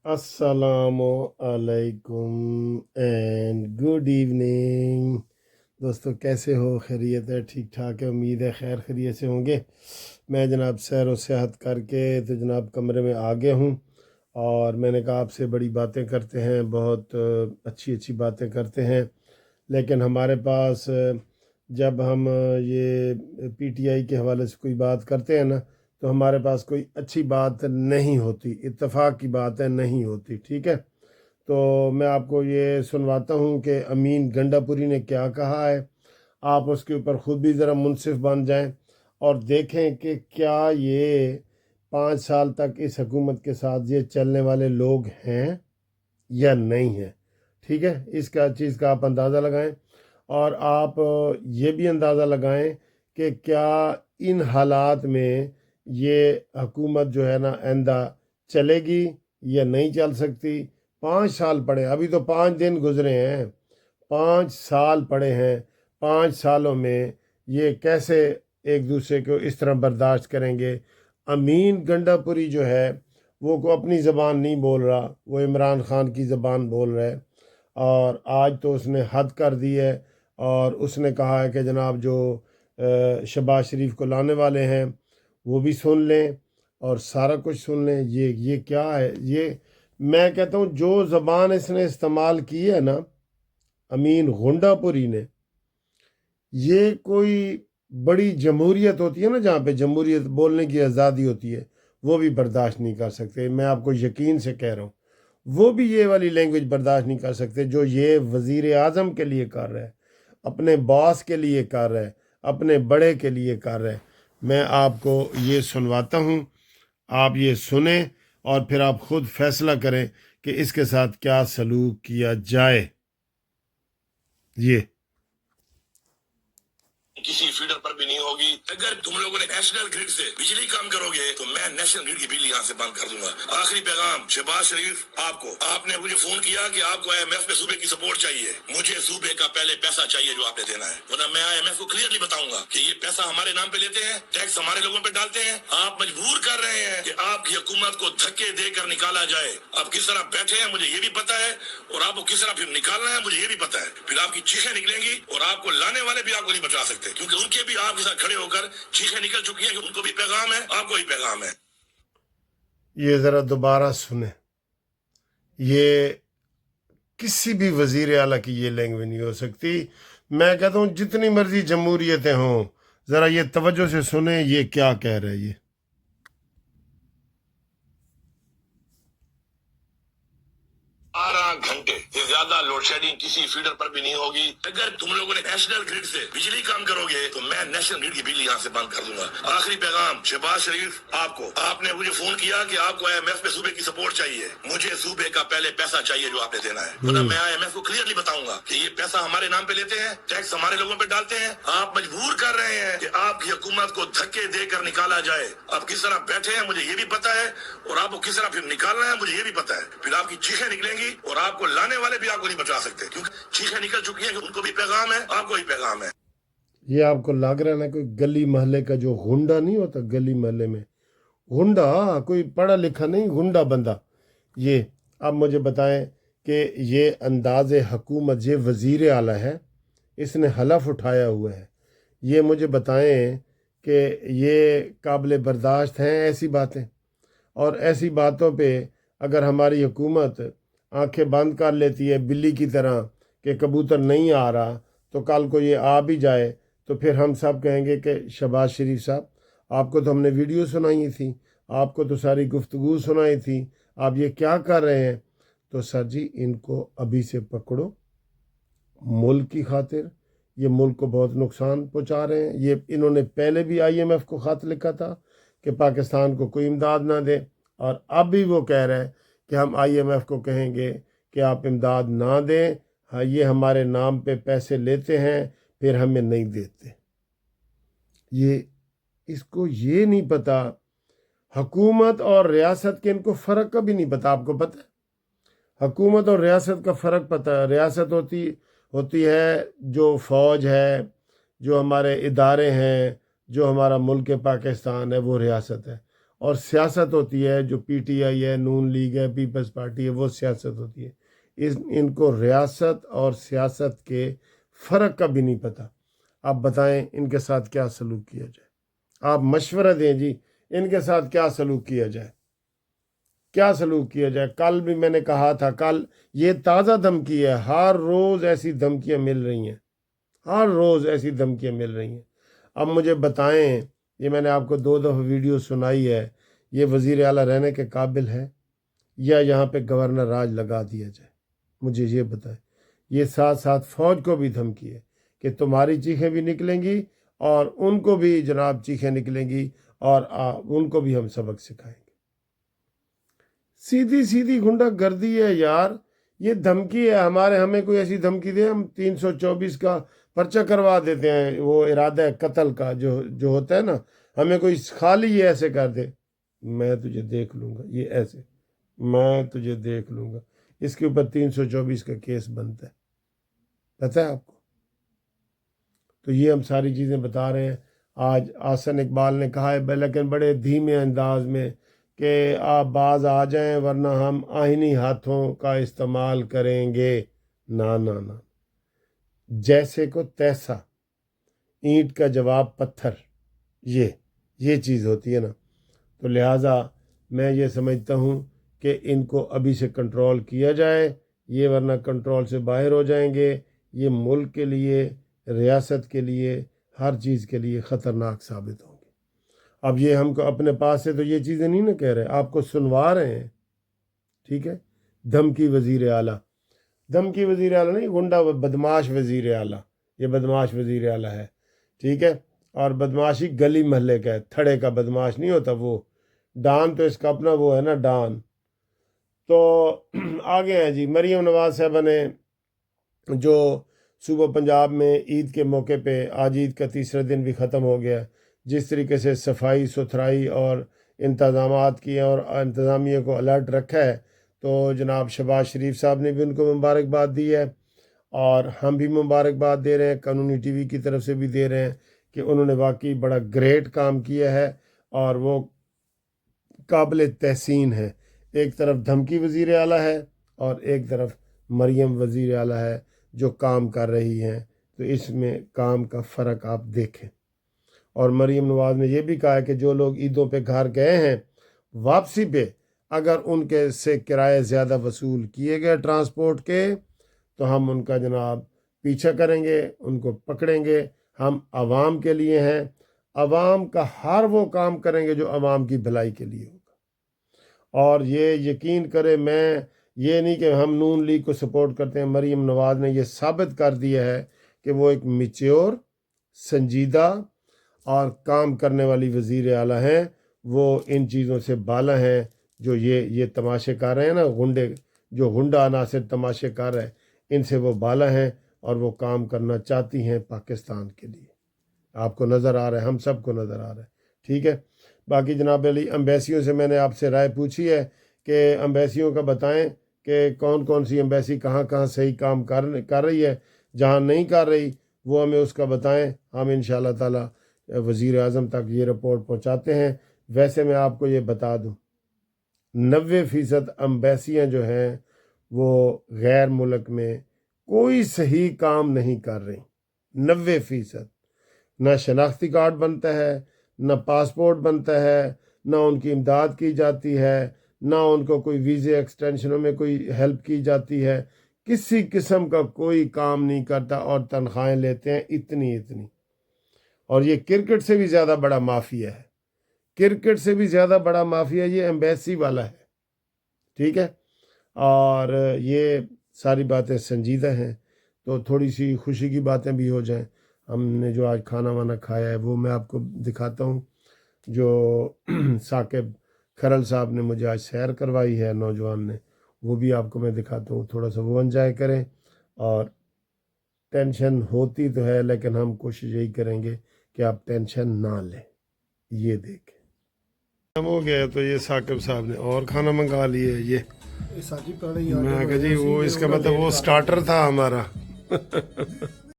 अस्सलामु अलैकुम and good evening. दोस्तों कैसे हो? खैरियत है? ठीक ठाक है? उम्मीद है खैर खैरियत से होंगे। मैं जनाब सैर व सेहत करके तो जनाब कमरे में आ गया हूँ और मैंने कहा आपसे बड़ी बातें करते हैं, बहुत अच्छी अच्छी बातें करते हैं। लेकिन हमारे पास जब हम ये पीटीआई के हवाले से कोई बात करते हैं ना, तो हमारे पास कोई अच्छी बात नहीं होती, इत्तेफाक की बात है, नहीं होती। ठीक है, तो मैं आपको ये सुनवाता हूँ कि अमीन गंडापुरी ने क्या कहा है। आप उसके ऊपर ख़ुद भी ज़रा मुनसिफ बन जाएं और देखें कि क्या ये 5 साल तक इस हुकूमत के साथ ये चलने वाले लोग हैं या नहीं हैं। ठीक है, इसका चीज़ का आप अंदाज़ा लगाएं और आप ये भी अंदाज़ा लगाएं कि क्या इन हालात में ये हुकूमत जो है ना आइंदा चलेगी या नहीं चल सकती। 5 साल पड़े, अभी तो 5 दिन गुजरे हैं, 5 साल पड़े हैं। 5 सालों में ये कैसे एक दूसरे को इस तरह बर्दाश्त करेंगे। अमीन गंडापुरी जो है वो को अपनी ज़बान नहीं बोल रहा, वो इमरान ख़ान की ज़बान बोल रहा है। और आज तो उसने हद कर दी है और उसने कहा है कि जनाब जो शहबाज शरीफ को लाने वाले हैं वो भी सुन लें और सारा कुछ सुन लें। ये क्या है? ये मैं कहता हूँ जो ज़बान इसने इस्तेमाल की है ना अमीन गुंडापुरी ने, ये कोई बड़ी जमहूरियत होती है ना, जहाँ पे जमहूरियत बोलने की आज़ादी होती है, वो भी बर्दाश्त नहीं कर सकते। मैं आपको यकीन से कह रहा हूँ, वो भी ये वाली लैंग्वेज बर्दाश्त नहीं कर सकते जो ये वज़ीर आज़म के लिए कर रहा है, अपने बॉस के लिए कर रहा है, अपने बड़े के लिए कर रहा है। मैं आपको ये सुनवाता हूँ, आप ये सुने और फिर आप खुद फैसला करें कि इसके साथ क्या सलूक किया जाए। ये किसी फीडर पर भी नहीं होगी। अगर तुम लोगों ने नेशनल ग्रिड से बिजली कम करोगे तो मैं नेशनल ग्रिड की बिजली यहाँ से बंद कर दूंगा। आखिरी पैगाम शहबाज शरीफ आपको, आपने मुझे फोन किया कि आपको IMF में सूबे की सपोर्ट चाहिए। मुझे सूबे का पहले पैसा चाहिए जो आपने देना है, वरना मैं IMF को क्लियरली बताऊंगा कि ये पैसा हमारे नाम पे लेते हैं, टैक्स हमारे लोगों पे डालते हैं। आप मजबूर कर रहे हैं कि आपकी हुकूमत को धक्के देकर निकाला जाए। आप किस तरह बैठे हैं मुझे ये भी पता है और आपको किस तरह फिर निकालना है मुझे ये भी पता है। फिर आपकी चीखें निकलेंगी और आपको लाने वाले भी आपको नहीं बचा सकते, क्योंकि उनके भी आपके साथ खड़े होकर चीखें निकल चुकी हैं कि उनको भी पैगाम है, आपको भी पैगाम है। ये ज़रा दोबारा सुने, ये किसी भी वज़ीर आला की ये लैंग्वेज नहीं हो सकती। मैं कहता हूँ जितनी मर्जी जमहूरियतें हों, ज़रा ये तवज्जो से सुने ये क्या कह रहे हैं। ये 12 घंटे से ज्यादा लोड शेडिंग किसी फीडर पर भी नहीं होगी। अगर तुम लोगों ने नेशनल ग्रिड से बिजली कम करोगे तो मैं नेशनल ग्रिड की बिजली यहाँ से बंद कर दूंगा। आखिरी पैगाम शहबाज शरीफ आपको, आपने मुझे फोन किया कि आपको IMF में सूबे की सपोर्ट चाहिए। मुझे सूबे का पहले पैसा चाहिए जो आपने देना है, वरना मैं IMF को क्लियरली बताऊंगा कि ये पैसा हमारे नाम पे लेते हैं, टैक्स हमारे लोगों पे डालते हैं। आप मजबूर कर रहे हैं कि आपकी हुकूमत को धक्के देकर निकाला जाए। आप किस तरह बैठे हैं मुझे ये भी पता है और आपको किस तरह फिर निकालना है मुझे ये भी पता है। फिर आपकी चीखें निकलेंगी और आपको लाने वाले भी आपको नहीं बचा सकते, क्योंकि चीखें निकल चुकी हैं कि उनको भी पैगाम है, आपको भी पैगाम है। ये आपको लग रहा है ना कोई गली महल्ले का जो गुंडा नहीं होता, गली महल्ले में गुंडा, कोई पढ़ा लिखा नहीं, गुंडा बंदा। ये अब मुझे बताएं कि ये अंदाज़ हुकूमत, ये वज़ीर आला है, इसने हलफ उठाया हुआ है। ये मुझे बताएं कि ये काबिल बर्दाश्त हैं ऐसी बातें? और ऐसी बातों पे अगर हमारी हुकूमत आंखें बंद कर लेती है बिल्ली की तरह कि कबूतर नहीं आ रहा, तो कल को ये आ भी जाए तो फिर हम सब कहेंगे कि शहबाज शरीफ साहब आपको तो हमने वीडियो सुनाई थी, आपको तो सारी गुफ्तगू सुनाई थी, आप ये क्या कर रहे हैं? तो सर जी इनको अभी से पकड़ो, मुल्क की खातिर। ये मुल्क को बहुत नुकसान पहुंचा रहे हैं। ये इन्होंने पहले भी IMF को ख़त लिखा था कि पाकिस्तान को कोई इमदाद ना दे, और अब भी वो कह रहा है कि हम IMF को कहेंगे कि आप इमदाद ना दें। हाँ, ये हमारे नाम पे पैसे लेते हैं फिर हमें नहीं देते। ये इसको ये नहीं पता, हुकूमत और रियासत के इनको फ़र्क का भी नहीं पता। आपको पता है हुकूमत और रियासत का फ़र्क पता है? रियासत होती है जो फ़ौज है, जो हमारे इदारे हैं, जो हमारा मुल्क पाकिस्तान है, वो रियासत है। اور سیاست ہوتی ہے جو PTI ہے, نون لیگ ہے, پیپلز پارٹی ہے, وہ سیاست ہوتی ہے. ان کو ریاست اور سیاست کے فرق کا بھی نہیں پتہ. آپ بتائیں ان کے ساتھ کیا سلوک کیا جائے, آپ مشورہ دیں جی ان کے ساتھ کیا سلوک کیا جائے, کیا سلوک کیا جائے. کل بھی میں نے کہا تھا, کل یہ تازہ دھمکی ہے, ہر روز ایسی دھمکیاں مل رہی ہیں, ہر روز ایسی دھمکیاں مل رہی ہیں. اب مجھے بتائیں, یہ میں نے آپ کو 2 دفعہ ویڈیو سنائی ہے, یہ وزیر اعلیٰ رہنے کے قابل ہے یا یہاں پہ گورنر راج لگا دیا جائے؟ مجھے یہ بتائیں. یہ ساتھ ساتھ فوج کو بھی دھمکی ہے کہ تمہاری چیخیں بھی نکلیں گی اور ان کو بھی جناب چیخیں نکلیں گی اور ان کو بھی ہم سبق سکھائیں گے. سیدھی سیدھی گنڈا گردی ہے یار, یہ دھمکی ہے. ہمیں کوئی ایسی دھمکی دے, ہم 324 کا پرچہ کروا دیتے ہیں, وہ ارادہ قتل کا جو ہوتا ہے نا, ہمیں کوئی خالی یہ ایسے کر دے, میں تجھے دیکھ لوں گا, یہ ایسے میں تجھے دیکھ لوں گا, اس کے اوپر 324 کا کیس بنتا ہے, پتہ ہے آپ کو. تو یہ ہم ساری چیزیں بتا رہے ہیں. آج آسن اقبال نے کہا ہے لیکن بڑے دھیمے انداز میں کہ آپ باز آ جائیں ورنہ ہم آئینی ہاتھوں کا استعمال کریں گے. نا نا نا, جیسے کو تیسا, اینٹ کا جواب پتھر, یہ چیز ہوتی ہے نا. تو لہٰذا میں یہ سمجھتا ہوں کہ ان کو ابھی سے کنٹرول کیا جائے, یہ ورنہ کنٹرول سے باہر ہو جائیں گے. یہ ملک کے لیے, ریاست کے لیے, ہر چیز کے لیے خطرناک ثابت ہوں گے. اب یہ ہم کو اپنے پاس سے تو یہ چیزیں نہیں نا کہہ رہے, آپ کو سنوا رہے ہیں, ٹھیک ہے. دھمکی وزیر اعلیٰ, دھمکی وزیر اعلیٰ نہیں, گنڈا بدماش وزیر اعلیٰ, یہ بدماش وزیر اعلیٰ ہے, ٹھیک ہے. اور بدماشی گلی محلے کا ہے, تھڑے کا بدماش نہیں ہوتا وہ. ڈان تو اس کا اپنا وہ ہے نا, ڈان. تو آگے ہیں جی, مریم نواز صاحبہ نے جو صوبہ پنجاب میں عید کے موقع پہ, آج عید کا تیسرا دن بھی ختم ہو گیا, جس طریقے سے صفائی ستھرائی اور انتظامات کیے اور انتظامیہ کو الرٹ رکھا ہے, تو جناب شہباز شریف صاحب نے بھی ان کو مبارکباد دی ہے اور ہم بھی مبارکباد دے رہے ہیں, قانونی ٹی وی کی طرف سے بھی دے رہے ہیں کہ انہوں نے واقعی بڑا گریٹ کام کیا ہے اور وہ قابل تحسین ہے. ایک طرف دھمکی وزیر اعلیٰ ہے اور ایک طرف مریم وزیر اعلیٰ ہے جو کام کر رہی ہیں, تو اس میں کام کا فرق آپ دیکھیں. اور مریم نواز نے یہ بھی کہا ہے کہ جو لوگ عیدوں پہ گھر گئے ہیں, واپسی پہ اگر ان کے سے کرائے زیادہ وصول کیے گئے ٹرانسپورٹ کے, تو ہم ان کا جناب پیچھا کریں گے, ان کو پکڑیں گے. ہم عوام کے لیے ہیں, عوام کا ہر وہ کام کریں گے جو عوام کی بھلائی کے لیے ہوگا. اور یہ یقین کرے, میں یہ نہیں کہ ہم نون لیگ کو سپورٹ کرتے ہیں, مریم نواز نے یہ ثابت کر دیا ہے کہ وہ ایک میچور, سنجیدہ اور کام کرنے والی وزیر اعلیٰ ہیں. وہ ان چیزوں سے بالا ہیں جو یہ تماشے کر رہے ہیں نا, جو غنڈہ عناصر تماشے کر رہے ہیں, ان سے وہ بالا ہیں اور وہ کام کرنا چاہتی ہیں پاکستان کے لیے. آپ کو نظر آ رہا ہے, ہم سب کو نظر آ رہا ہے, ٹھیک ہے. باقی جناب علی, امبیسیوں سے میں نے آپ سے رائے پوچھی ہے کہ امبیسیوں کا بتائیں کہ کون کون سی امبیسی کہاں کہاں صحیح کام کر رہی ہے, جہاں نہیں کر رہی وہ ہمیں اس کا بتائیں. ہم انشاءاللہ تعالی وزیر اعظم تک یہ رپورٹ پہنچاتے ہیں. ویسے میں آپ کو یہ بتا دوں, 90% امبیسیاں جو ہیں وہ غیر ملک میں کوئی صحیح کام نہیں کر رہی. 90%. نہ شناختی کارڈ بنتا ہے, نہ پاسپورٹ بنتا ہے, نہ ان کی امداد کی جاتی ہے, نہ ان کو کوئی ویزے ایکسٹینشنوں میں کوئی ہیلپ کی جاتی ہے. کسی قسم کا کوئی کام نہیں کرتا اور تنخواہیں لیتے ہیں اتنی. اور یہ کرکٹ سے بھی زیادہ بڑا مافیا ہے, کرکٹ سے بھی زیادہ بڑا مافیا یہ ایمبیسی والا ہے, ٹھیک ہے. اور یہ ساری باتیں سنجیدہ ہیں, تو تھوڑی سی خوشی کی باتیں بھی ہو جائیں. ہم نے جو آج کھانا وانا کھایا ہے وہ میں آپ کو دکھاتا ہوں, جو ثاقب کھرل صاحب نے مجھے آج سیر کروائی ہے, نوجوان نے, وہ بھی آپ کو میں دکھاتا ہوں. تھوڑا سا وہ انجوائے کریں. اور ٹینشن ہوتی تو ہے لیکن ہم کوشش یہی کریں گے کہ آپ ٹینشن نہ لیں. یہ دیکھیں ہو گیا, تو یہ ثاقب صاحب نے اور کھانا منگا لیے. یہ میں کہا جی وہ اس کا مطلب وہ سٹارٹر تھا ہمارا.